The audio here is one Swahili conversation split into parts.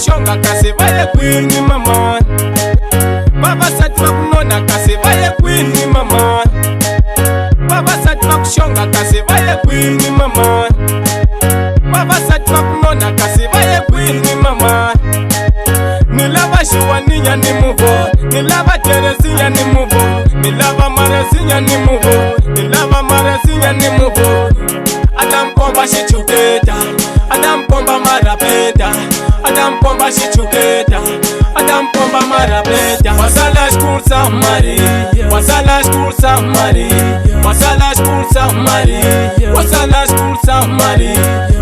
vakushonga kasi vaye kwini mama. Vavasati vakunona kasi vaye kwini mama. Vavasati vakushonga kasi vaye kwini mama. Vavasati vakunona kasi vaye kwini mama. Nilava Shiwaninya ni muvo, nilava Terezinya ni muvo, nilava Marazinya ni muvo, nilava Marazinya ni muvo. Adampomba shichuketa, adampomba marapeta, adampomba shichuketa, adampomba marapeta. Wasala shkur samari, wasala shkur samari, wasala shkur samari, wasala shkur samari,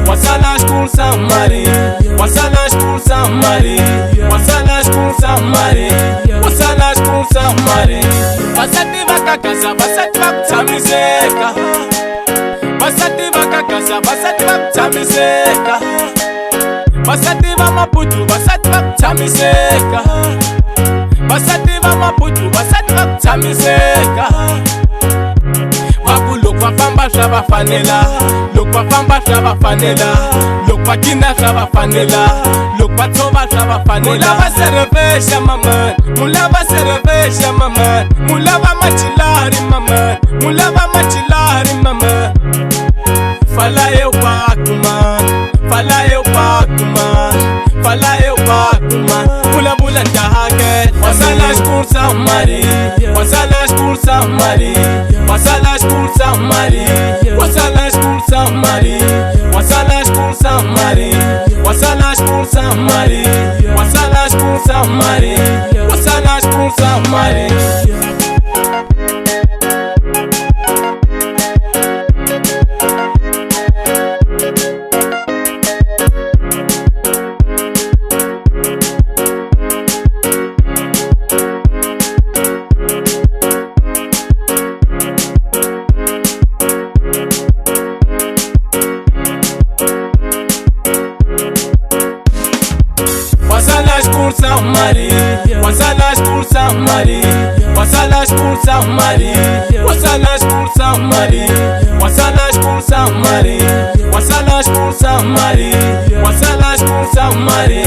wasala shkur samari, wasala shkur samari, wasala shkur samari, wasala shkur samari. Wasati vakakasa, wasati vakutamiseka, wasati vakakasa, wasati vakutamiseka, wasati vamaputu, wasati vakutamiseka, wasati vamaputu, wasati vakutamiseka. Lokwa famba shaba fanela, lokwa famba shaba fanela, lokwa kina shaba fanela, lokwa toba shaba fanela. Mulava serevesha mama, mulava serevesha mama, mulava machilari mama, mulava machilari mama. Fala eu pakuma, fala eu pakuma, fala eu pakuma. Bula bula tahake, wasala shkur samari, wasala shkur samari, wasala shkur samari, wasala shkur samari, wasala shkur samari, wasala shkur samari, wasala shkur samari, wasala shkur samari. Wasala shkur samari, wasala shkur samari, wasala shkur samari, wasala shkur samari, wasala shkur samari, wasala shkur samari, wasala shkur samari,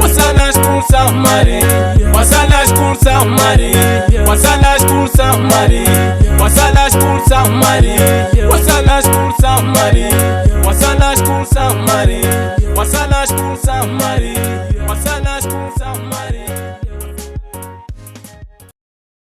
wasala shkur samari, wasala shkur samari, wasala shkur samari, wasala shkur samari, wasala shkur samari, wasala shkur samari, wasala shkur samari.